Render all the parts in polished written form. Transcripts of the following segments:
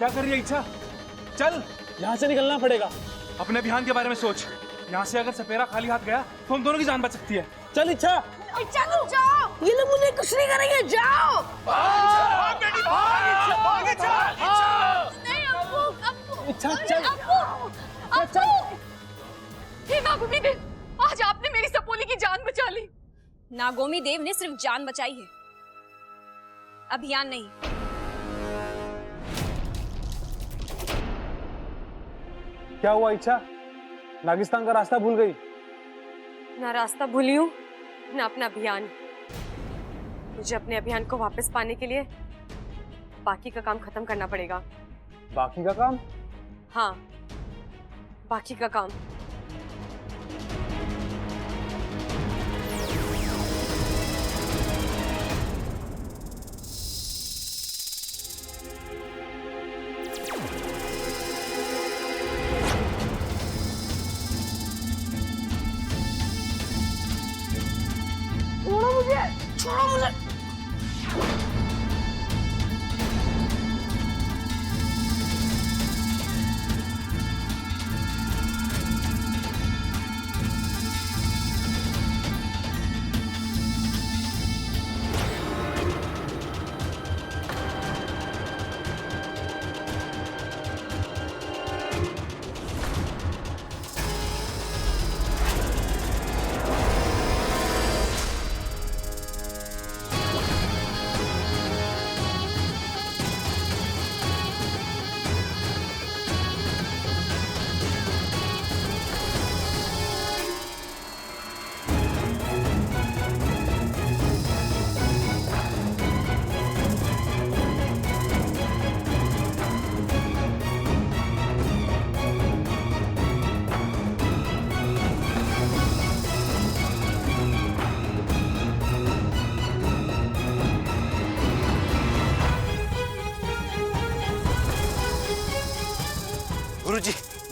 क्या कर रही है इच्छा? चल, यहाँ से निकलना पड़ेगा। अपने अभियान के बारे में सोच। यहाँ से अगर सपेरा खाली हाथ गया तो हम दोनों की जान बच सकती है। चल इच्छा। इच्छा तुम जाओ, ये लोग मुझे कुछ नहीं करेंगे, जाओ। नहीं अप्पू, अप्पू, इच्छा चल। अप्पू, अप्पू। हे नागोमी देव, आज आपने मेरी सपोली की जान बचा ली। नागोमी देव ने सिर्फ जान बचाई है, अभियान नहीं। क्या हुआ इच्छा? नागिस्तान का रास्ता भूल गई? ना रास्ता भूली हूँ, ना अपना अभियान। मुझे अपने अभियान को वापस पाने के लिए बाकी का काम खत्म करना पड़ेगा। बाकी का काम? हाँ, बाकी का काम। छोड़ो मुझे।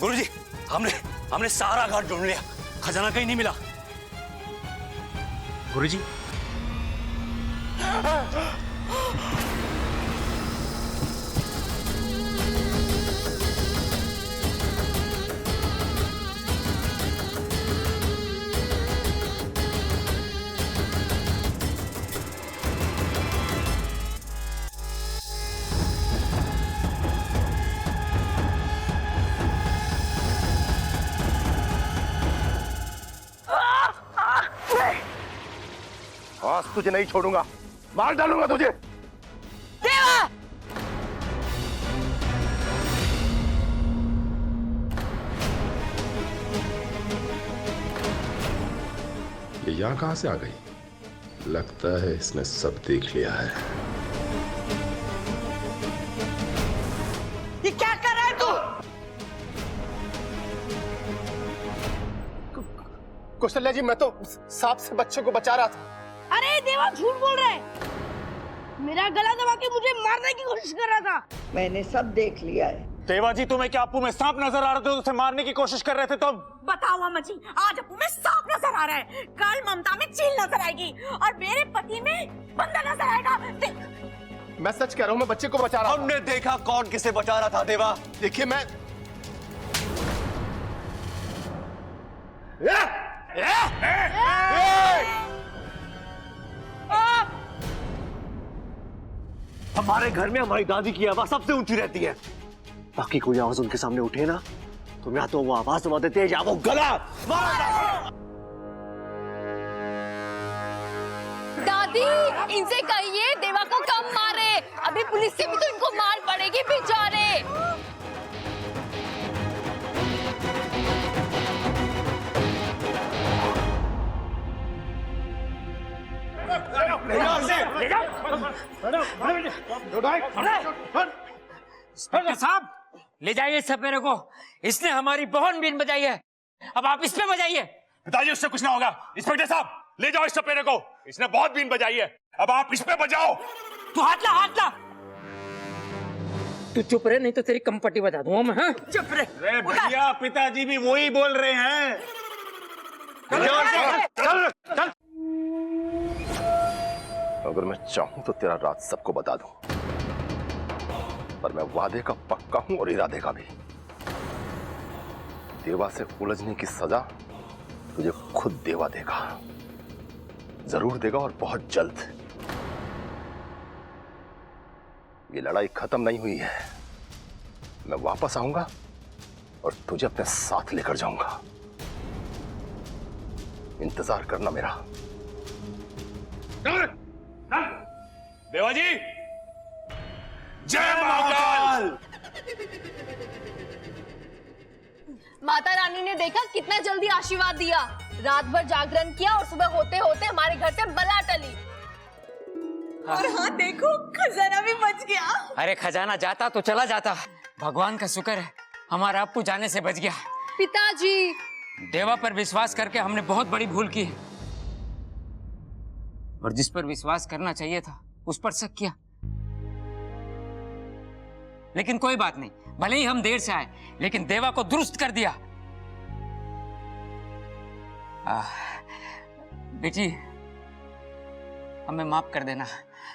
गुरुजी, हमने सारा घाट ढूंढ लिया, खजाना कहीं नहीं मिला। गुरुजी, आज तुझे नहीं छोड़ूंगा, मार डालूंगा तुझे। देवा! ये यहाँ कहां से आ गई? लगता है इसने सब देख लिया है। ये क्या कर रहा है तू? कौशल्या जी, मैं तो सांप से बच्चे को बचा रहा था। अरे देवा, झूठ बोल रहा है। मेरा गला दबा के मुझे मारने की कोशिश कर रहा था। मैंने सब देख लिया है। देवा जी, तुम्हें क्या अप्पू में सांप नजर आ रहे थे? उसे मारने की कोशिश कर रहे थे तुम? बताओ अम्मा जी, आज अप्पू में सांप नजर आ रहा है, कल ममता में चील नजर आएगी और मेरे पति में बंदा नजर आएगा। मैं सच कह रहा हूँ, मैं बच्चे को बचा रहा था। हमने देखा कौन किसे बचा रहा था। देवा, देखिए मैं हमारे घर में हमारी दादी की आवाज सबसे ऊंची रहती है। बाकी कोई आवाज उनके सामने उठे ना, तो या तो वो आवाज दबाते तेज या वो गला दादी, इनसे कहिए देवा को कम मारे, अभी पुलिस से भी तो इनको मार पड़ेगी बेचारे। इंस्पेक्टर साहब, ले जाइए सपेरे को, इसने हमारी बहुत बीन बजाई है, अब आप इस पे बजाइए। पिताजी, उससे कुछ ना होगा। इंस्पेक्टर साहब, ले जाओ इस सपेरे को, इसने बहुत बीन बजाई है, अब आप इस पे बजाओ। तू हाथ ला, हाथ ला। तू चुप रहे, नहीं तो तेरी कंपटी बजा दूंगा मैं। हाँ, चुप रहे। अरे भैया, पिताजी भी वही बोल रहे हैं। चल। अगर मैं चाहूं तो तेरा राज सबको बता दूं। पर मैं वादे का पक्का हूं और इरादे का भी। देवा से उलझने की सजा तुझे खुद देवा देगा, जरूर देगा और बहुत जल्द। ये लड़ाई खत्म नहीं हुई है। मैं वापस आऊंगा और तुझे अपने साथ लेकर जाऊंगा। इंतजार करना मेरा। देवा जी, जय महाकाल। माता रानी ने देखा कितना जल्दी आशीर्वाद दिया। रात भर जागरण किया और सुबह होते होते हमारे घर से बला टली। और हाँ देखो, खजाना भी बच गया। अरे खजाना जाता तो चला जाता, भगवान का शुक्र है हमारा अप्पू जाने से बच गया। पिताजी, देवा पर विश्वास करके हमने बहुत बड़ी भूल की है, और जिस पर विश्वास करना चाहिए था उस पर शक किया। लेकिन कोई बात नहीं, भले ही हम देर से आए लेकिन देवा को दुरुस्त कर दिया। बेटी, हमें माफ कर देना,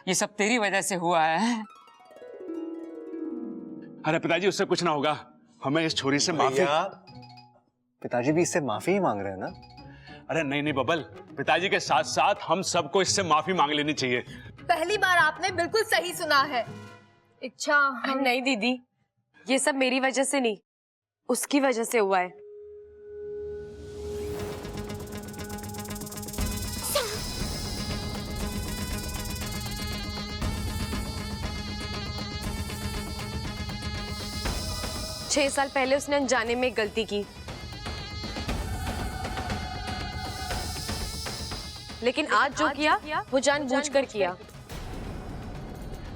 ये सब तेरी वजह से हुआ है। अरे पिताजी, उससे कुछ ना होगा। हमें इस छोरी से माफी। पिताजी भी इससे माफी ही मांग रहे हैं ना? अरे नहीं नहीं बबल, पिताजी के साथ साथ हम सबको इससे माफी मांग लेनी चाहिए। पहली बार आपने बिल्कुल सही सुना है। इच्छा हम नहीं दीदी, ये सब मेरी वजह से नहीं, उसकी वजह से हुआ है। छह साल पहले उसने अनजाने में एक गलती की, लेकिन आज जो किया वो जानबूझकर किया,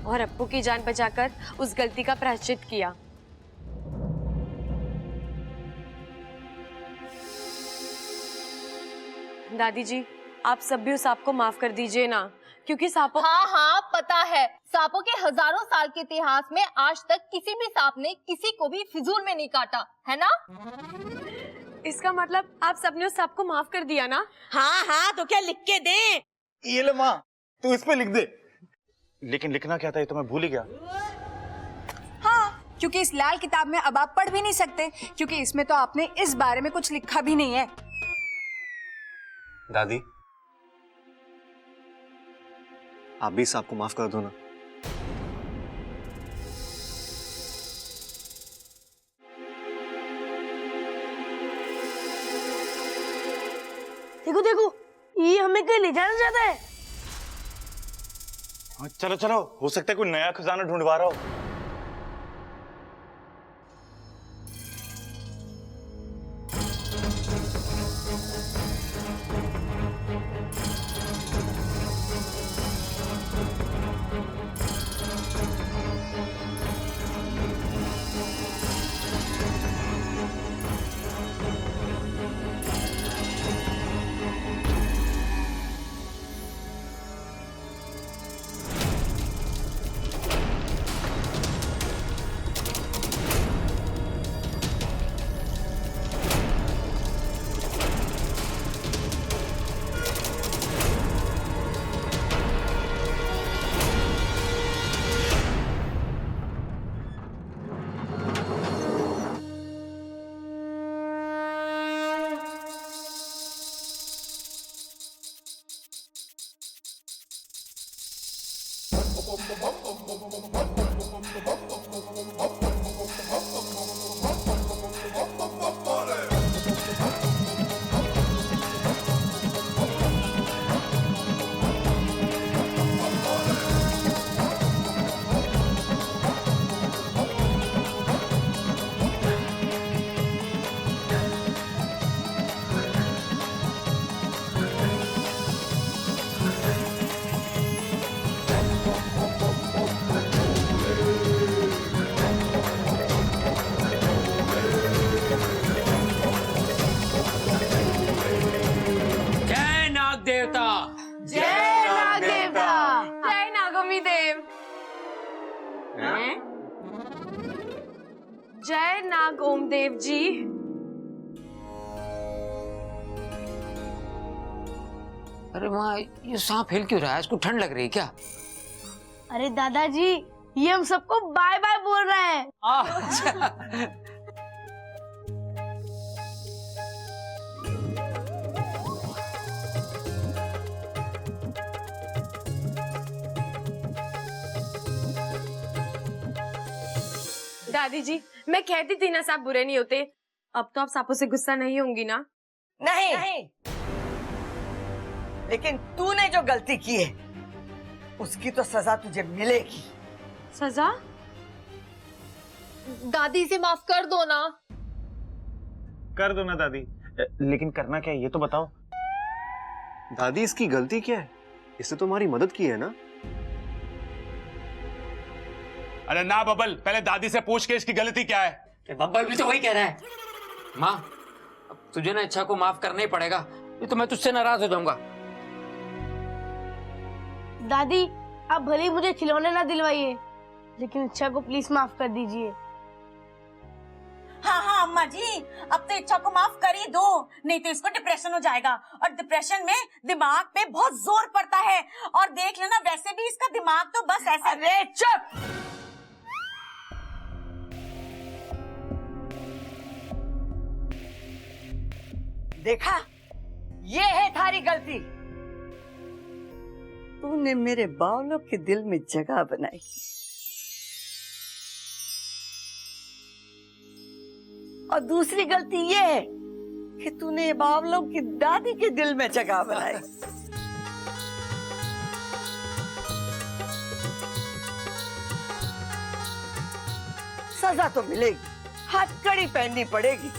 और अप्पू की जान बचाकर उस गलती का प्रायश्चित किया। दादी जी, आप सब भी उस सांप को माफ कर दीजिए ना, क्योंकि सांपों... हाँ हाँ पता है, सांपों के हजारों साल के इतिहास में आज तक किसी भी सांप ने किसी को भी फिजूल में नहीं काटा है ना? इसका मतलब आप सबने उस सांप को माफ कर दिया ना? हाँ हाँ, तो क्या लिख के दे? ये ले माँ, तू इस पे लिख दे। लेकिन लिखना क्या था ये तो मैं भूल ही गया। हाँ, क्योंकि इस लाल किताब में अब आप पढ़ भी नहीं सकते, क्योंकि इसमें तो आपने इस बारे में कुछ लिखा भी नहीं है। दादी, आप भी सांप को माफ कर दो ना। देखो देखो, ये हमें कहीं ले जाना चाहता है। चलो चलो, हो सकता है कोई नया खजाना ढूंढवा रहा हो। देवता, जय नाग देवता, जय नागोमी देव, जय नागोम देव जी। अरे माँ, ये सांप हिल क्यों रहा है? इसको ठंड लग रही है क्या? अरे दादाजी, ये हम सबको बाय बाय बोल रहा है। अच्छा। दादी जी, मैं कहती थी ना, सांप बुरे नहीं होते। अब तो आप सांपों से गुस्सा नहीं होंगी ना? नहीं, लेकिन तूने जो गलती की है उसकी तो सजा तुझे मिलेगी। सजा? दादी से माफ कर दो ना। कर दो ना दादी, लेकिन करना क्या है ये तो बताओ। दादी इसकी गलती क्या है? इसने तुम्हारी मदद की है ना। अरे ना बबल, पहले दादी से पूछ के इसकी गलती क्या है। बब्बर भी तो वही कह रहा है। माँ, अब तुझे ना इच्छा को माफ करना ही पड़ेगा, नहीं तो मैं तुझसे नाराज हो जाऊंगा। दादी, आप भले ही मुझे खिलौने ना दिलवाइए, लेकिन इच्छा को प्लीज माफ कर दीजिए। हाँ हाँ अम्मा जी, अब तो इच्छा को माफ कर ही दो, नहीं तो इसको डिप्रेशन हो जाएगा, और डिप्रेशन में दिमाग पे बहुत जोर पड़ता है। और देख लेना, वैसे भी इसका दिमाग तो बस ऐसे। अरे चुप! देखा, ये है थारी गलती। तूने मेरे बावलों के दिल में जगह बनाई, और दूसरी गलती ये है कि तूने बावलों की दादी के दिल में जगह बनाई। सजा तो मिलेगी, हथकड़ी पहननी पड़ेगी।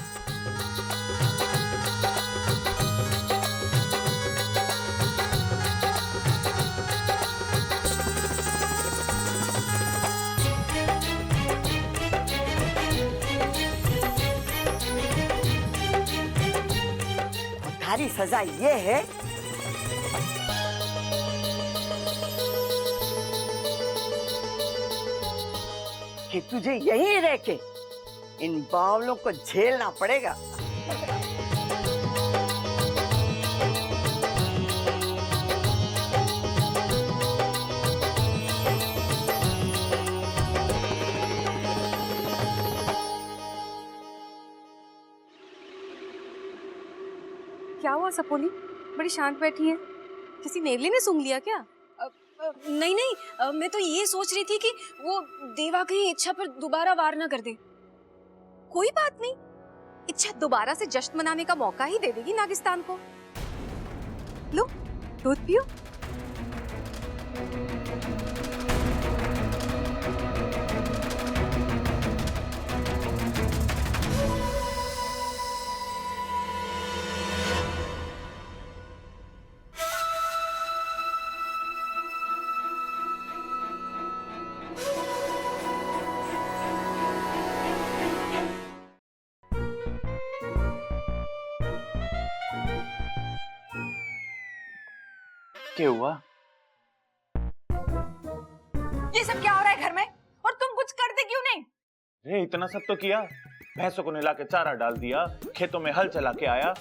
थारी सजा ये है कि तुझे यहीं रह के इन बावलों को झेलना पड़ेगा। क्या हुआ सपोली? बड़ी शांत बैठी है। किसी नेवली ने सूंघ लिया क्या? नहीं नहीं, मैं तो ये सोच रही थी कि वो देवा कहीं इच्छा पर दोबारा वार ना कर दे। कोई बात नहीं, इच्छा दोबारा से जश्न मनाने का मौका ही दे देगी नागिस्तान को। लो, दूध पियो। क्या हुआ? ये सब क्या हो रहा है घर में, और तुम कुछ करते क्यों नहीं? रे इतना सब तो किया, भैंसों को नहला के चारा डाल दिया, खेतों में हल चला के आया,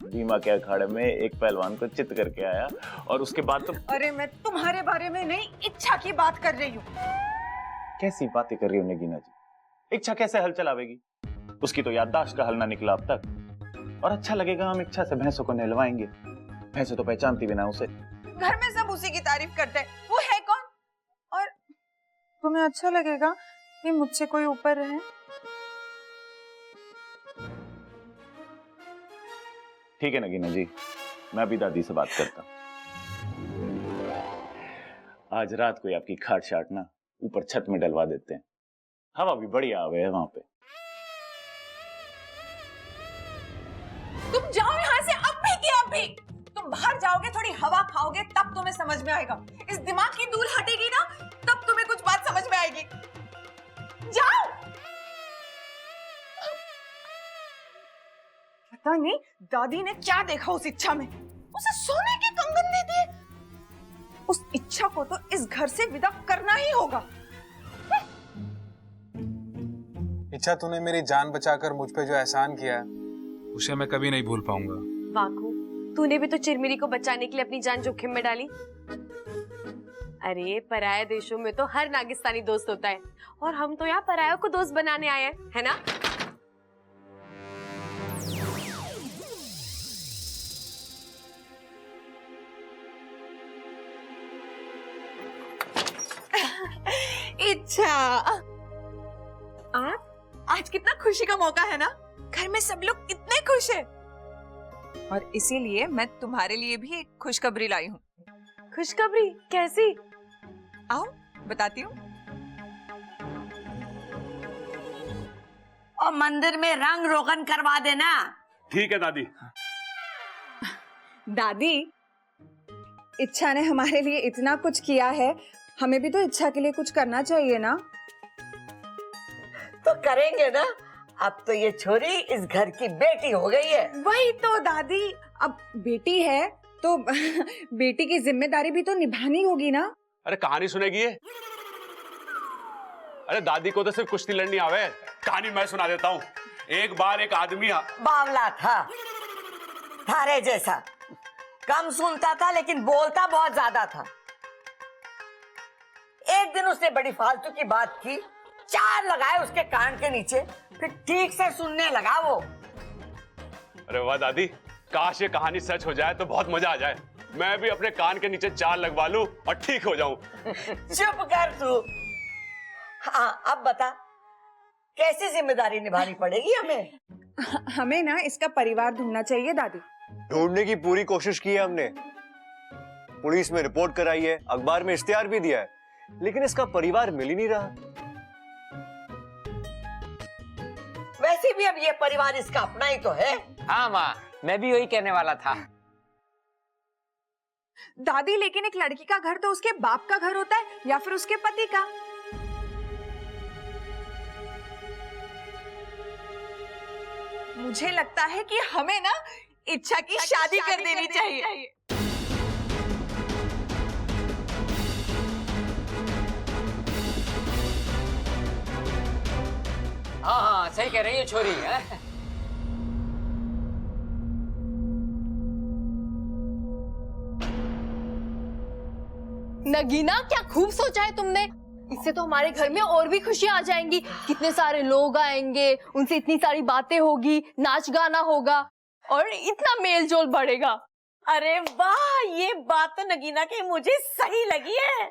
भीमा के अखाड़े में एक पहलवान को चित करके आया, और उसके बाद तो। अरे मैं तुम्हारे बारे में नहीं, इच्छा की बात कर रही हूँ। कैसी बातें कर रही हो नगीना जी? इच्छा कैसे हल चलावेगी? उसकी तो याददाश्त का हल ना निकला अब तक। और अच्छा लगेगा हम इच्छा से भैंसों को नहलवाएंगे? भैंसों तो पहचानती भी ना उसे। घर में सब उसी की तारीफ करते हैं, वो है कौन? और तुम्हें अच्छा लगेगा कि मुझसे कोई ऊपर रहे? ठीक है नगीना जी, मैं अभी दादी से बात करता हूँ। आज रात को आपकी खाट शाट ना ऊपर छत में डलवा देते हैं, हवा भी बढ़िया आवे है वहां पे। तुम जाओ यहाँ से अब भी कि अब भी। तुम बाहर जाओगे, थोड़ी हवा खाओगे, तब तुम्हें समझ में आएगा। इस दिमाग की धूल हटेगी ना, तब तुम्हें कुछ बात समझ में आएगी। जाओ। पता नहीं दादी ने क्या देखा उस इच्छा में, उसे सोने के कंगन दे दिए। उस इच्छा को तो इस घर से विदा करना ही होगा। इच्छा, तूने मेरी जान बचाकर मुझ पे जो एहसान किया है उसे मैं कभी नहीं भूल पाऊंगा। वाकू, तूने भी तो चिरमिरी को बचाने के लिए अपनी जान जोखिम में डाली। अरे पराये देशों में तो हर नागिस्तानी दोस्त होता है, और हम तो यहाँ परायों को दोस्त बनाने आए हैं, है ना? इच्छा, आज कितना खुशी का मौका है ना, घर में सब लोग कितने खुश हैं। और इसीलिए मैं तुम्हारे लिए भी एक खुशखबरी लाई हूँ। खुशखबरी? कैसी? आओ बताती हूँ। और मंदिर में रंग रोगन करवा देना। ठीक है दादी। दादी, इच्छा ने हमारे लिए इतना कुछ किया है, हमें भी तो इच्छा के लिए कुछ करना चाहिए ना। तो करेंगे ना, अब तो ये छोरी इस घर की बेटी हो गई है। वही तो दादी, अब बेटी है तो बेटी की जिम्मेदारी भी तो निभानी होगी ना। अरे कहानी सुनेगी ये? अरे दादी को तो सिर्फ कुश्ती लड़नी आवे। कहानी मैं सुना देता हूँ। एक बार एक आदमी बावला था, थारे जैसा, कम सुनता था लेकिन बोलता बहुत ज्यादा था। एक दिन उसने बड़ी फालतू की बात की, 4 लगाए उसके कान के नीचे, फिर ठीक से सुनने लगा वो। अरे वाह दादी, काश ये कहानी सच हो जाए तो बहुत मजा आ जाए। मैं भी अपने कान के नीचे 4 लगवा लूं और ठीक हो जाऊं। चुप कर तू। हाँ अब बता, कैसी जिम्मेदारी निभानी पड़ेगी हमें? हमें ना इसका परिवार ढूंढना चाहिए दादी। ढूंढने की पूरी कोशिश की है हमने, पुलिस में रिपोर्ट कराई है, अखबार में इश्तिहार भी दिया है, लेकिन इसका परिवार मिल ही नहीं रहा। वैसे भी अब ये परिवार इसका अपना ही तो है। हाँ माँ, मैं भी वही कहने वाला था। दादी, लेकिन एक लड़की का घर तो उसके बाप का घर होता है या फिर उसके पति का। मुझे लगता है कि हमें ना इच्छा की शादी कर देनी चाहिए। हाँ हाँ, सही कह रही है छोरी है। नगीना, क्या खूब सोचा है तुमने। इससे तो हमारे घर में और भी खुशियां आ जाएंगी। कितने सारे लोग आएंगे, उनसे इतनी सारी बातें होगी, नाच गाना होगा और इतना मेल जोल बढ़ेगा। अरे वाह, ये बात तो नगीना की मुझे सही लगी है।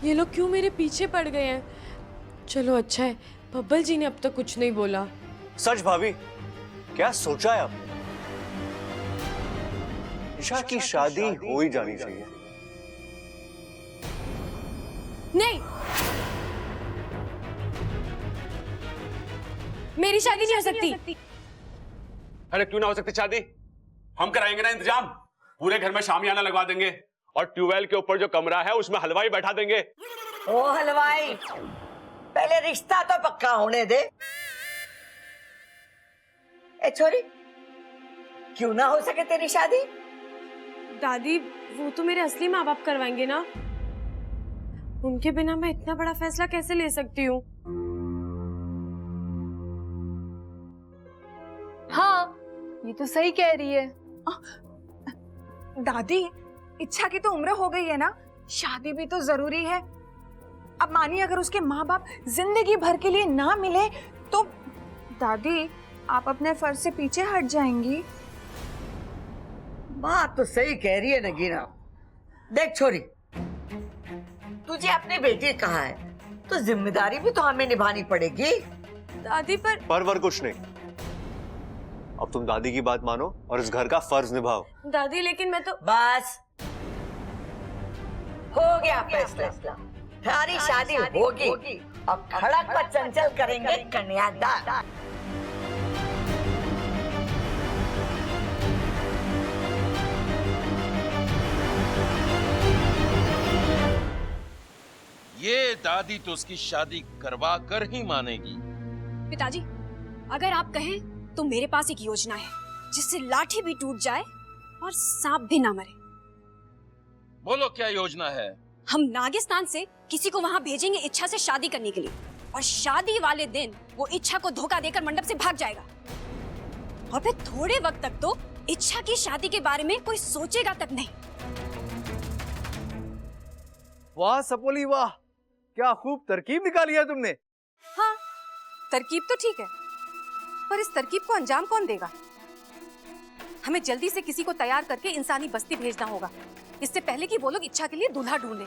ये लोग क्यों मेरे पीछे पड़ गए हैं? चलो अच्छा है, बब्बल जी ने अब तक कुछ नहीं बोला। सच भाभी, क्या सोचा है आपने? ईशा की शादी हो ही जानी चाहिए। नहीं, मेरी शादी नहीं हो सकती। अरे क्यों ना हो सकती शादी? हम कराएंगे ना इंतजाम। पूरे घर में शामियाना लगवा देंगे और ट्यूबवेल के ऊपर जो कमरा है उसमें हलवाई बैठा देंगे। ओ हलवाई, पहले रिश्ता तो पक्का होने दे। ए छोरी, क्यों ना हो सके तेरी शादी? दादी, वो तो मेरे असली माँ बाप करवाएंगे ना। उनके बिना मैं इतना बड़ा फैसला कैसे ले सकती हूँ? हाँ, ये तो सही कह रही है। दादी, इच्छा की तो उम्र हो गई है ना, शादी भी तो जरूरी है। अब मानिए अगर उसके माँ बाप जिंदगी भर के लिए ना मिले तो दादी, आप अपने फर्ज से पीछे हट जाएंगी। बात तो सही कह रही है नगीना। देख छोरी, तुझे अपनी बेटी कहा है तो जिम्मेदारी भी तो हमें निभानी पड़ेगी। दादी पर कुछ नहीं, अब तुम दादी की बात मानो और इस घर का फर्ज निभाओ। दादी, लेकिन मैं तो बस हो गया फैसला, सारी शादी होगी। अब खड़क पर चंचल करेंगे कन्यादान। ये दादी तो उसकी शादी करवा कर ही मानेगी। पिताजी, अगर आप कहें तो मेरे पास एक योजना है जिससे लाठी भी टूट जाए और सांप भी ना मरे। बोलो क्या योजना है? हम नागिस्तान से किसी को वहाँ भेजेंगे इच्छा से शादी करने के लिए, और शादी वाले दिन वो इच्छा को धोखा देकर मंडप से भाग जाएगा, और फिर थोड़े वक्त तक तो इच्छा की शादी के बारे में कोई सोचेगा तक नहीं। वाह सपोली वाह, क्या खूब तरकीब निकाली है तुमने। हाँ, तरकीब तो ठीक है, पर इस तरकीब को अंजाम कौन देगा? हमें जल्दी से किसी को तैयार करके इंसानी बस्ती भेजना होगा, इससे पहले कि वो लोग इच्छा के लिए दूल्हा ढूंढें।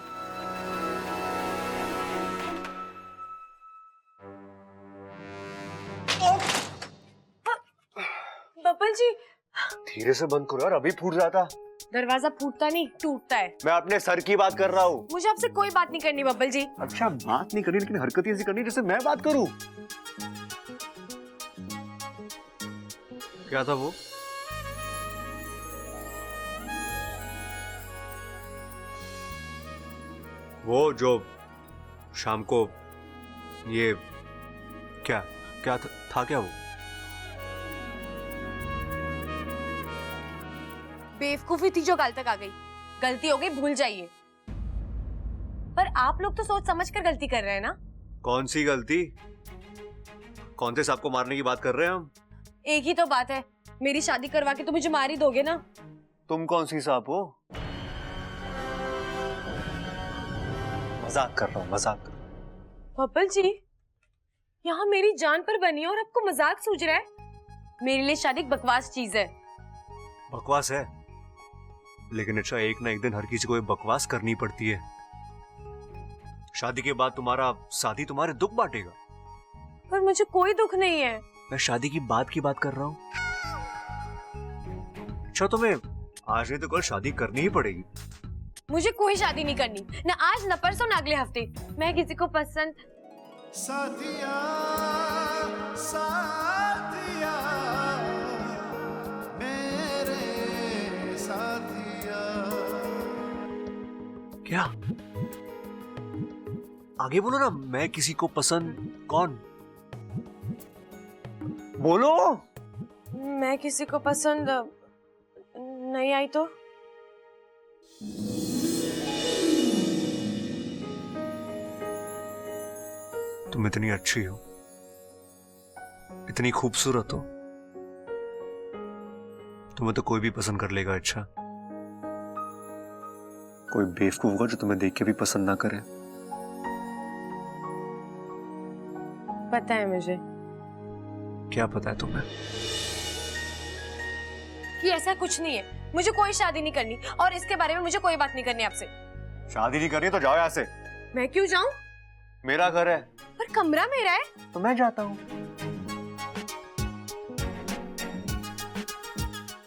बब्बल जी, धीरे से बंद करो यार, अभी फूट जाता। दरवाजा फूटता नहीं, टूटता है। मैं अपने सर की बात कर रहा हूँ। मुझे आपसे कोई बात नहीं करनी बब्बल जी। अच्छा, बात नहीं करनी, लेकिन हरकत ऐसी करनी जैसे मैं बात करूँ। क्या था वो? वो जो शाम को ये क्या क्या था क्या वो? बेवकूफी थी जो कल तक आ गई। गलती हो गई, भूल जाइए। पर आप लोग तो सोच समझ कर गलती कर रहे हैं ना? कौन सी गलती? कौन से सांप को मारने की बात कर रहे हैं हम? एक ही तो बात है, मेरी शादी करवा के तो मुझे मार ही दोगे ना? तुम कौन सी सांप हो? मजाक कर रहा हूँ, मजाक। पप्पल जी, यहाँ मेरी जान पर बनी है और आपको मजाक सूझ रहा है? मेरे लिए शादी एक बकवास चीज है। बकवास है, लेकिन अच्छा एक ना एक दिन हर किसी को ये बकवास करनी पड़ती है। शादी के बाद तुम्हारा साथी तुम्हारे दुख बांटेगा। पर मुझे कोई दुख नहीं है। मैं शादी की बात कर रहा हूँ। अच्छा, तुम्हें आज नहीं तो कल शादी करनी ही पड़ेगी। मुझे कोई शादी नहीं करनी, ना आज ना परसों ना अगले हफ्ते। मैं किसी को पसंद साथिया, साथिया, मेरे साथिया। क्या? आगे बोलो ना। मैं किसी को पसंद कौन? बोलो। मैं किसी को पसंद नहीं आई तो? तुम इतनी अच्छी हो, इतनी खूबसूरत हो, तुम्हें तो कोई भी पसंद कर लेगा। अच्छा, कोई बेवकूफ होगा जो तुम्हें देख के भी पसंद ना करे। पता है मुझे। क्या पता है तुम्हें? कि ऐसा कुछ नहीं है। मुझे कोई शादी नहीं करनी और इसके बारे में मुझे कोई बात नहीं करनी आपसे। शादी नहीं करनी तो जाओ यहाँ से। मैं क्यों जाऊं? मेरा घर है। पर कमरा मेरा है। तो मैं जाता हूँ।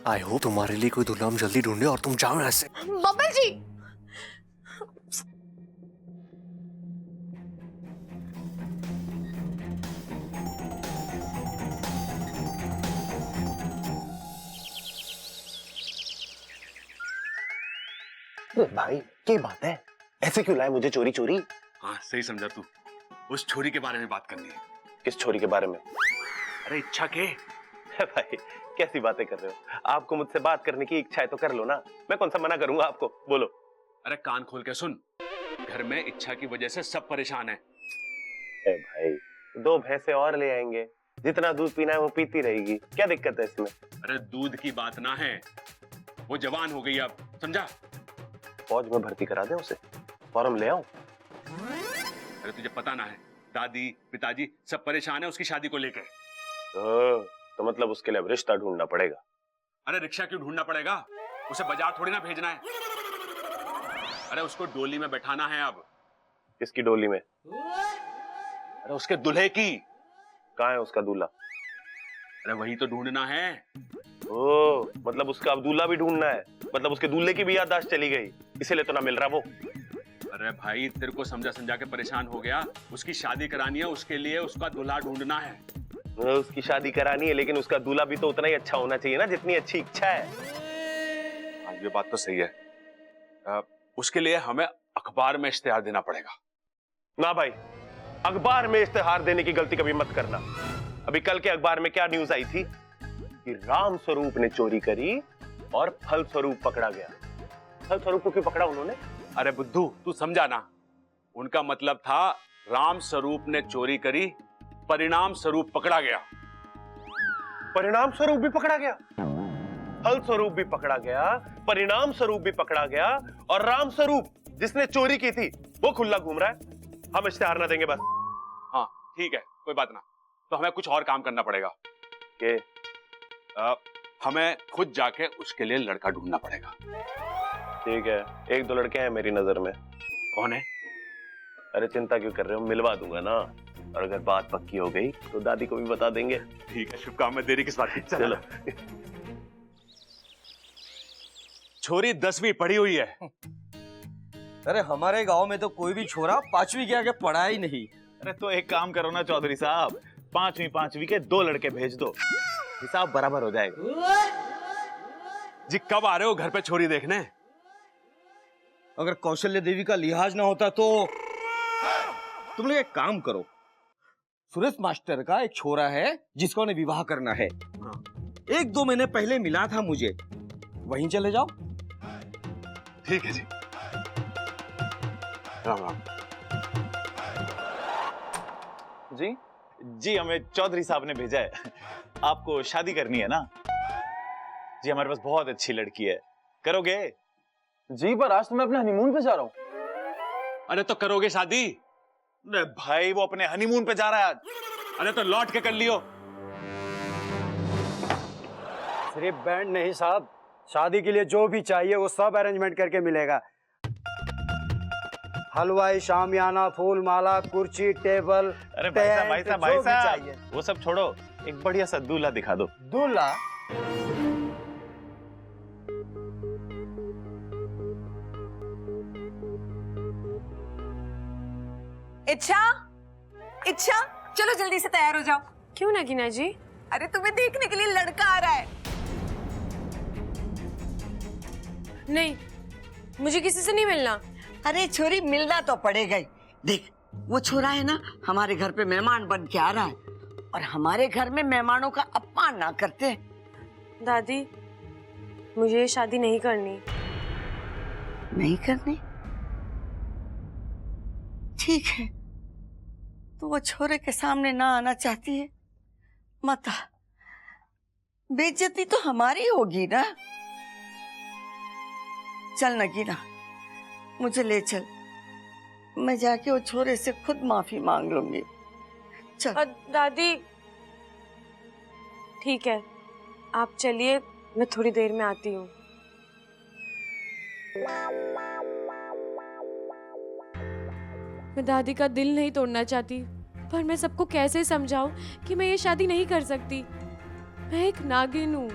आई होप तुम्हारे लिए कोई दुल्हन जल्दी ढूंढे और तुम जाओ यहाँ से। बब्बल जी, भाई क्या बात है? ऐसे क्यों लाए मुझे चोरी चोरी? हाँ सही समझा तू। उस छोरी के बारे में बात करनी है। किस छोरी के बारे में? अरे इच्छा के। भाई कैसी बातें कर रहे हो? आपको मुझसे बात करने की इच्छा है तो कर लो ना, मैं कौन सा मना करूंगा आपको। बोलो। अरे कान खोल के सुन, घर में इच्छा की वजह से सब परेशान है। ए भाई 2 भैंसे और ले आएंगे, जितना दूध पीना है वो पीती रहेगी, क्या दिक्कत है इसमें? अरे दूध की बात ना है, वो जवान हो गई अब, समझा? फौज में भर्ती करा दे उसे, फॉर्म ले आओ। अरे तुझे पता ना है, दादी पिताजी सब परेशान है उसकी शादी को लेकर। तो मतलब उसके लिए अब रिश्ता ढूंढना पड़ेगा। अरे रिक्शा क्यों ढूंढना पड़ेगा? उसे बाजार थोड़ी ना भेजना है। अरे उसको डोली में बैठाना है अब। किसकी डोली में? अरे उसके दूल्हे की। कहाँ है उसका दूल्हा? अरे वही तो ढूंढना है। ओ, मतलब उसका अब दूल्हा भी ढूंढना है। मतलब उसके दूल्हे की भी याददाश्त चली गई, इसीलिए तो ना मिल रहा वो। अरे भाई तेरे को समझा समझा के परेशान हो गया। उसकी शादी करानी है, उसके लिए उसका दूल्हा ढूंढना है। उसकी शादी करानी है, लेकिन उसका दूल्हा भी तो उतना ही अच्छा होना चाहिए ना जितनी अच्छी इच्छा है। हाँ ये बात तो सही है। उसके लिए हमें अखबार में इश्तेहार देना पड़ेगा। ना भाई, अखबार में इश्तेहार देने की गलती कभी मत करना। अभी कल के अखबार में क्या न्यूज आई थी कि राम स्वरूप ने चोरी करी और फल स्वरूप पकड़ा गया। फल स्वरूप को क्यों पकड़ा उन्होंने? अरे बुद्धू तू समझा ना, उनका मतलब था राम स्वरूप ने चोरी करी, परिणाम स्वरूप पकड़ा गया। परिणाम स्वरूप भी पकड़ा गया, फल स्वरूप भी पकड़ा गया, परिणाम स्वरूप भी पकड़ा गया, और राम स्वरूप जिसने चोरी की थी वो खुला घूम रहा है, हम इश्तेहार ना देंगे बस। हाँ ठीक है, कोई बात ना। तो हमें कुछ और काम करना पड़ेगा कि हमें खुद जाके उसके लिए लड़का ढूंढना पड़ेगा। ठीक है, एक दो लड़के हैं मेरी नजर में। कौन है? अरे चिंता क्यों कर रहे हो, मिलवा दूंगा ना। और अगर बात पक्की हो गई तो दादी को भी बता देंगे। ठीक है, शुभ काम में देरी किस बात की। चलो। छोरी 10वीं पढ़ी हुई है। अरे हमारे गांव में तो कोई भी छोरा 5वीं के आगे पढ़ा ही नहीं। अरे तो एक काम करो ना चौधरी साहब, 5वीं के 2 लड़के भेज दो, हिसाब बराबर हो जाएगा। जी कब आ रहे हो घर पे छोरी देखने? अगर कौशल्य देवी का लिहाज ना होता तो तुम लोग एक काम करो, सुरेश मास्टर का एक छोरा है जिसको उन्हें विवाह करना है। 1-2 महीने पहले मिला था मुझे, वहीं चले जाओ। ठीक है जी, राम राम। जी जी, हमें चौधरी साहब ने भेजा है, आपको शादी करनी है ना जी। हमारे पास बहुत अच्छी लड़की है, करोगे? जी पर आज तो मैं अपने हनीमून पे जा रहा हूँ। अरे तो करोगे शादी? अरे भाई वो अपने हनीमून पे जा रहा है आज। अरे तो लौट के कर लियो। सिर्फ बैंड नहीं साहब, शादी के लिए जो भी चाहिए वो सब अरेंजमेंट करके मिलेगा। हलवाई, शामियाना, फूल माला, कुर्सी, टेबल। अरे भाई साहब वो सब छोड़ो, एक बढ़िया सा दूल्हा दिखा दो। दूल्हा? इच्छा, इच्छा चलो जल्दी से तैयार हो जाओ। क्यों नगीना जी? अरे तुम्हें देखने के लिए लड़का आ रहा है। नहीं, मुझे किसी से नहीं मिलना। अरे छोरी मिलना तो पड़ेगा ही। देख वो छोरा है ना, हमारे घर पे मेहमान बन के आ रहा है, और हमारे घर में मेहमानों का अपमान ना करते। दादी, मुझे ये शादी नहीं करनी। नहीं करनी? ठीक है, तो वो छोरे के सामने ना आना चाहती है, मत आ। बेइज्जती तो हमारी होगी ना। चल नगीना, मुझे ले चल, मैं जाके वो छोरे से खुद माफी मांग लूंगी। चल। दादी ठीक है, आप चलिए, मैं थोड़ी देर में आती हूँ। मैं दादी का दिल नहीं तोड़ना चाहती, पर मैं सबको कैसे समझाऊं कि मैं ये शादी नहीं कर सकती। मैं एक नागिन हूँ।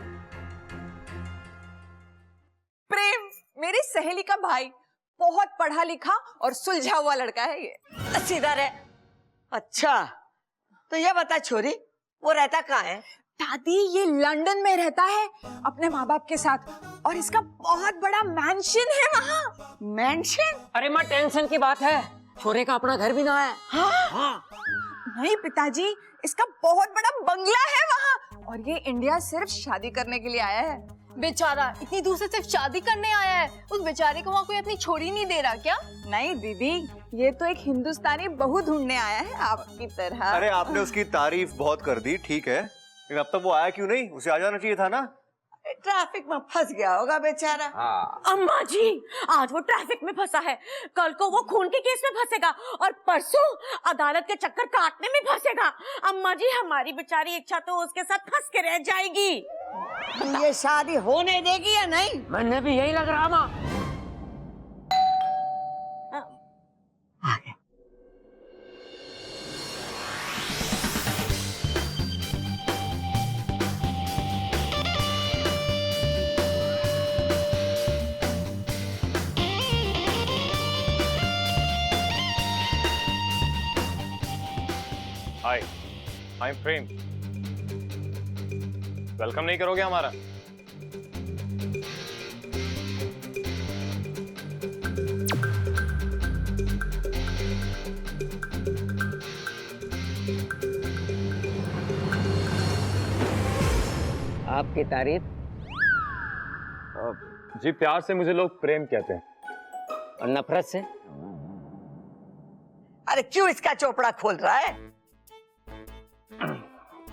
प्रेम मेरी सहेली का भाई, बहुत पढ़ा लिखा और सुलझा हुआ लड़का है ये। सीधा रहे। अच्छा तो ये बता छोरी, वो रहता कहाँ है? दादी ये लंदन में रहता है अपने माँ बाप के साथ, और इसका बहुत बड़ा मैंशन है वहाँ। मैंशन? अरे माँ टेंशन की बात है, छोरे का अपना घर भी ना है। हाँ? नहीं पिताजी, इसका बहुत बड़ा बंगला है वहाँ, और ये इंडिया सिर्फ शादी करने के लिए आया है। बेचारा इतनी दूर से सिर्फ शादी करने आया है, उस बेचारे को वहाँ कोई अपनी छोरी नहीं दे रहा क्या? नहीं दीदी, ये तो एक हिंदुस्तानी बहू ढूंढने आया है आपकी तरह। अरे आपने उसकी तारीफ बहुत कर दी, ठीक है, लेकिन अब तक वो आया क्यों नहीं? उसे आ जाना चाहिए था ना। ट्रैफिक में फंस गया होगा बेचारा। अम्मा जी, आज वो ट्रैफिक में फंसा है, कल को वो खून के केस में फंसेगा, और परसों अदालत के चक्कर काटने में फंसेगा। अम्मा जी, हमारी बेचारी इच्छा तो उसके साथ फंस के रह जाएगी। ये शादी होने देगी या नहीं? मैंने भी यही लग रहा माँ। हाय, आई एम प्रेम। वेलकम नहीं करोगे हमारा? आपकी तारीफ? जी प्यार से मुझे लोग प्रेम कहते हैं। और नफरत से? अरे क्यों इसका चोपड़ा खोल रहा है?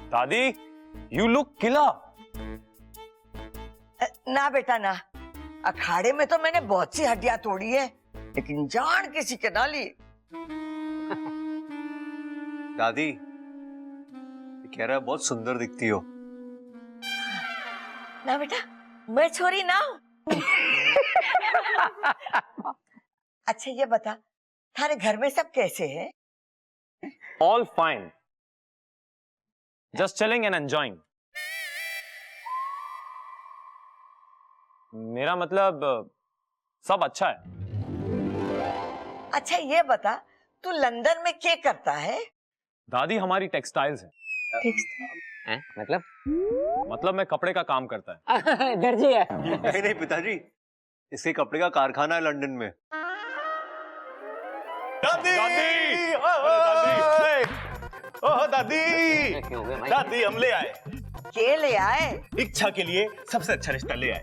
दादी, यू लुक किला। ना बेटा ना, अखाड़े में तो मैंने बहुत सी हड्डियां तोड़ी है, लेकिन जान किसी के डाली। दादी ये कह रहा है बहुत सुंदर दिखती हो। ना बेटा, मैं छोरी ना हूं। अच्छा ये बता, थारे घर में सब कैसे हैं? All fine. Just chilling and enjoying. मेरा मतलब सब अच्छा है। अच्छा ये बता, तू लंदन में क्या करता है? दादी हमारी टेक्सटाइल्स है। मतलब मैं कपड़े का काम करता है। दर्जी है। नहीं नहीं पिताजी, इसके कपड़े का कारखाना है लंदन में। दादी दादी दादी हम ले आए। के ले आए? इच्छा के लिए सबसे अच्छा रिश्ता ले आए।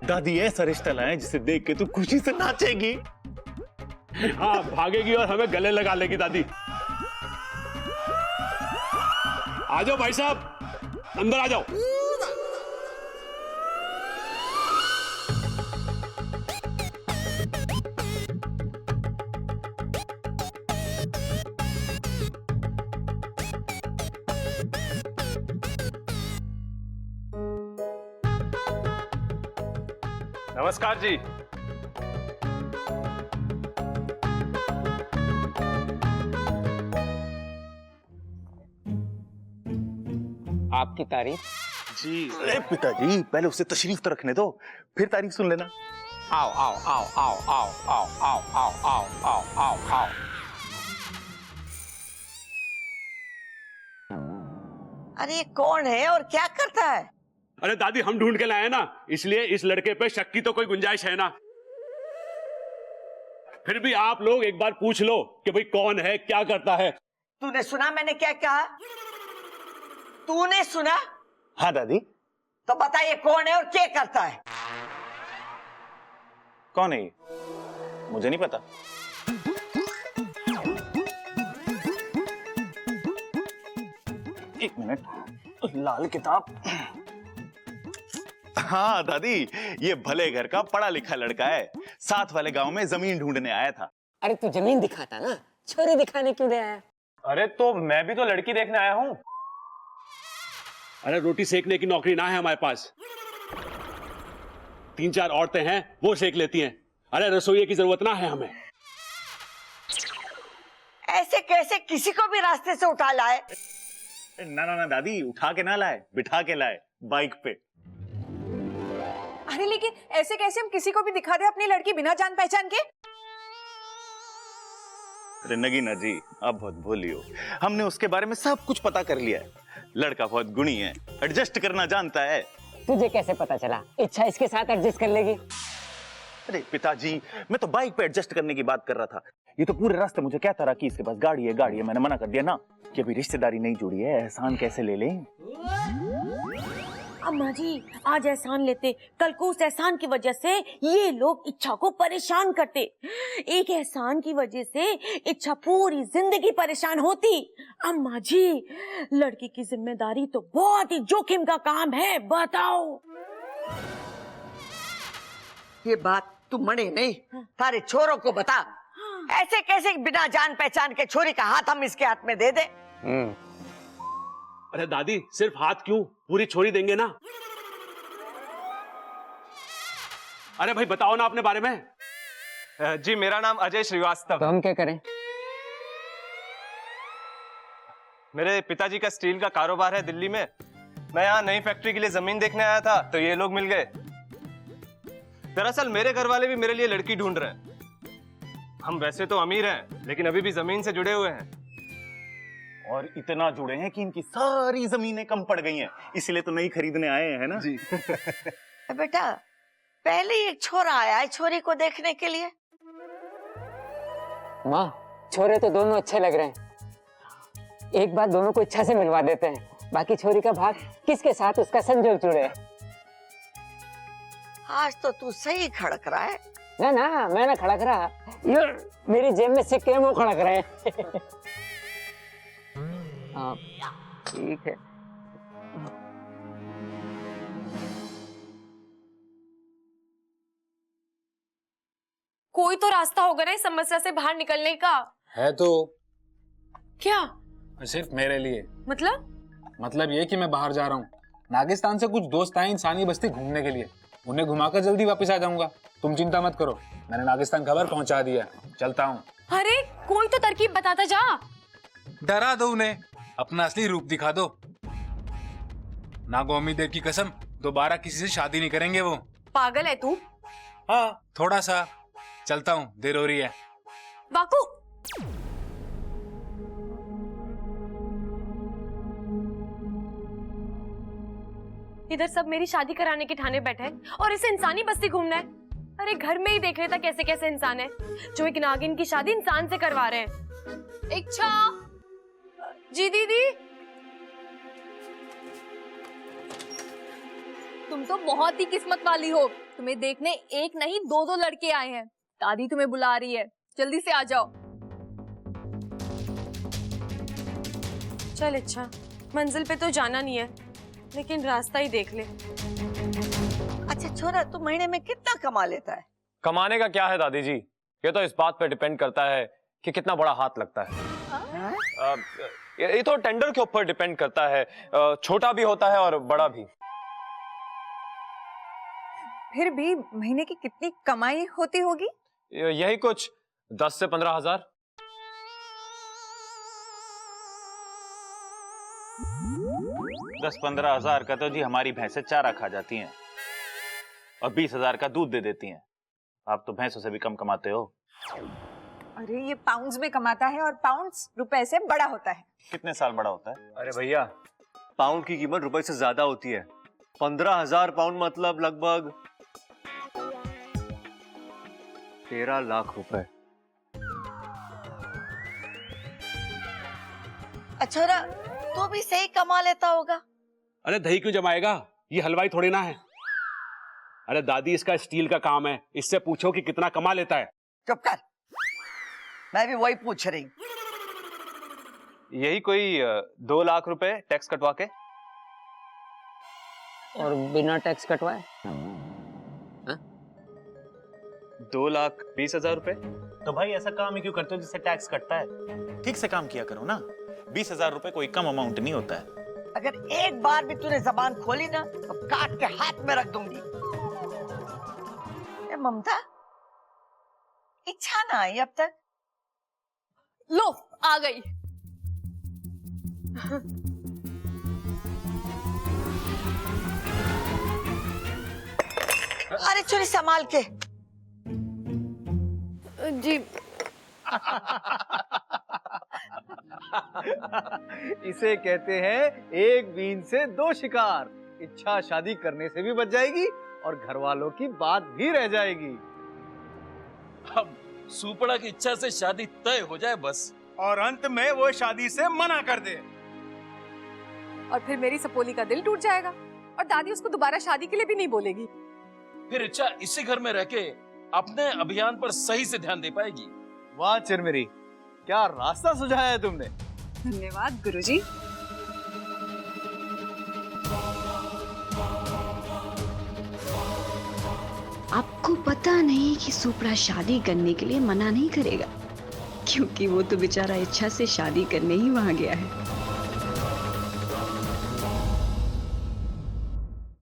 दादी ऐसा रिश्ता लाए जिसे देख के तू खुशी से नाचेगी। हाँ, भागेगी और हमें गले लगा लेगी दादी। आ जाओ भाई साहब, अंदर आ जाओ। नमस्कार जी। आपकी तारीफ। जी अरे पिताजी, पहले उसे तशरीफ तो रखने दो, फिर तारीफ सुन लेना। आओ आओ आओ आओ आओ आओ आओ आओ आओ आओ आओ आओ। अरे ये कौन है और क्या करता है? अरे दादी, हम ढूंढ के लाए हैं ना, इसलिए इस लड़के पे शक की तो कोई गुंजाइश है ना। फिर भी आप लोग एक बार पूछ लो कि भाई कौन है, क्या करता है। तूने सुना मैंने क्या कहा? तूने सुना? हाँ दादी। तो बताइए कौन है और क्या करता है? कौन है ये? मुझे नहीं पता। एक मिनट, लाल किताब। हाँ दादी, ये भले घर का पढ़ा लिखा लड़का है, साथ वाले गांव में जमीन ढूंढने आया था। अरे तू जमीन दिखाता ना, छोरी दिखाने क्यों नहीं आया? अरे तो मैं भी तो लड़की देखने आया हूँ। अरे रोटी सेकने की नौकरी ना है हमारे पास, 3-4 औरतें हैं वो सेक लेती हैं। अरे रसोई की जरूरत ना है हमें। ऐसे कैसे किसी को भी रास्ते से उठा लाए? ना ना ना दादी, उठा के ना लाए, बिठा के लाए बाइक पे। अरे लेकिन ऐसे कैसे हम किसी को भी दिखा दे अपनी लड़की बिना जान पहचान के? अरे नगीना जी, आप बहुत भोली हो। हमने उसके बारे में सब कुछ पता कर लिया है। लड़का बहुत गुणी है, एडजस्ट करना जानता है। तुझे कैसे पता चला? इच्छा इसके साथ एडजस्ट कर लेगी? अरे पिताजी, मैं तो बाइक पे एडजस्ट करने की बात कर रहा था। ये तो पूरे रास्ते मुझे कहता रहा कि इसके पास गाड़ी है गाड़ी है। मैंने मना कर दिया ना कि अभी रिश्तेदारी नहीं जुड़ी है, एहसान कैसे ले लें। अम्मा जी, आज एहसान लेते, कल को उस एहसान की वजह से ये लोग इच्छा को परेशान करते। एक एहसान की वजह से इच्छा पूरी जिंदगी परेशान होती। अम्मा जी, लड़की की जिम्मेदारी तो बहुत ही जोखिम का काम है, बताओ। ये बात तू मने नहीं, तारे छोरों को बता। ऐसे कैसे बिना जान पहचान के छोरी का हाथ हम इसके हाथ में दे दे? अरे दादी, सिर्फ हाथ क्यों, पूरी छोरी देंगे ना। अरे भाई बताओ ना अपने बारे में। जी मेरा नाम अजय श्रीवास्तव। तो हम क्या करें? मेरे पिताजी का स्टील का कारोबार है दिल्ली में। मैं यहाँ नई फैक्ट्री के लिए जमीन देखने आया था तो ये लोग मिल गए। दरअसल मेरे घर वाले भी मेरे लिए लड़की ढूंढ रहे हैं। हम वैसे तो अमीर हैं लेकिन अभी भी जमीन से जुड़े हुए हैं। और इतना जुड़े हैं कि इनकी सारी जमीनें कम पड़ गई हैं, इसलिए तो नहीं खरीदने आए हैं ना जी। बेटा, पहले एक छोरा आया है छोरी को देखने के लिए। माँ, छोरे तो दोनों अच्छे लग रहे हैं। एक बार दोनों को इच्छा से मिलवा देते हैं, बाकी छोरी का भाग किसके साथ उसका संजोग जुड़े। आज तो तू सही खड़क रहा है। ना ना, मैं ना खड़क रहा, ये मेरी जेब में सिक्के हैं वो खड़क रहे हैं। ठीक है। तो रास्ता होगा ना इस समस्या से बाहर निकलने का। है तो क्या? सिर्फ मेरे लिए। मतलब ये कि मैं बाहर जा रहा हूँ। नागिस्तान से कुछ दोस्त आए इंसानी बस्ती घूमने के लिए, उन्हें घुमाकर जल्दी वापस आ जाऊंगा। तुम चिंता मत करो, मैंने नागिस्तान खबर पहुंचा दिया। चलता हूँ। अरे कोई तो तरकीब बताता जा। डरा दो उन्हें, अपना असली रूप दिखा दो। नागो देव की कसम, दोबारा किसी से शादी नहीं करेंगे वो। पागल है तू? हाँ थोड़ा सा। चलता हूँ, देर हो रही है। वाकू इधर सब मेरी शादी कराने के ठाने बैठे हैं और इसे इंसानी बस्ती घूमना है। अरे घर में ही देख लेता कैसे कैसे इंसान है जो एक नागिन की शादी इंसान से करवा रहे हैं। इच्छा जी दीदी, तुम तो बहुत ही किस्मत वाली हो, तुम्हें देखने एक नहीं दो दो लड़के आए हैं। दादी तुम्हें बुला रही है, जल्दी से आ जाओ। चल इच्छा, मंजिल पे तो जाना नहीं है लेकिन रास्ता ही देख ले। अच्छा छोरा, तू महीने में कितना कमा लेता है? कमाने का क्या है दादी जी, ये तो इस बात पे डिपेंड करता है कि कितना बड़ा हाथ लगता है। ये तो टेंडर के ऊपर डिपेंड करता है, छोटा भी होता है और बड़ा भी। फिर भी महीने की कितनी कमाई होती होगी? यही कुछ 10 से 15 हजार। दस 15 हजार का तो जी हमारी भैंसें चारा खा जाती हैं और 20 हजार का दूध दे देती हैं। आप तो भैंसों से भी कम कमाते हो। अरे ये पाउंड्स में कमाता है और पाउंड्स रुपए से बड़ा होता है। कितने साल बड़ा होता है? अरे भैया, पाउंड की कीमत रुपए से ज्यादा होती है। 15,000 पाउंड मतलब लगभग 13 लाख रुपए। अच्छा तो भी सही कमा लेता होगा। अरे दही क्यों जमाएगा, ये हलवाई थोड़ी ना है। अरे दादी, इसका स्टील का काम है, इससे पूछो कि कितना कमा लेता है। चुप कर, मैं भी वही पूछ रही। यही कोई 2 लाख रुपए टैक्स कटवा के। और बिना टैक्स कटवाए 2,20,000 रुपए। तो भाई ऐसा काम ही क्यों करते हो जिससे टैक्स कटता है? ठीक से काम किया करो ना। 20,000 रुपए कोई कम अमाउंट नहीं होता है। अगर एक बार भी तूने जबान खोली ना तो काट के हाथ में रख दूंगी। ए ममता, इच्छा ना आई अब तक? लो आ गई। अरे चोरी संभाल के। जी इसे कहते हैं एक बीन से 2 शिकार। इच्छा शादी करने से भी बच जाएगी और घर वालों की बात भी रह जाएगी। अब सुपड़ा की इच्छा से शादी तय हो जाए बस, और अंत में वो शादी से मना कर दे। और फिर मेरी सपोली का दिल टूट जाएगा और दादी उसको दोबारा शादी के लिए भी नहीं बोलेगी। फिर इच्छा इसी घर में रह के अपने अभियान पर सही से ध्यान दे पाएगी। वाह चिरमिरी, क्या रास्ता सुझाया है तुमने। धन्यवाद गुरुजी। आपको पता नहीं कि सुपड़ा शादी करने के लिए मना नहीं करेगा, क्योंकि वो तो बेचारा इच्छा से शादी करने ही वहां गया है।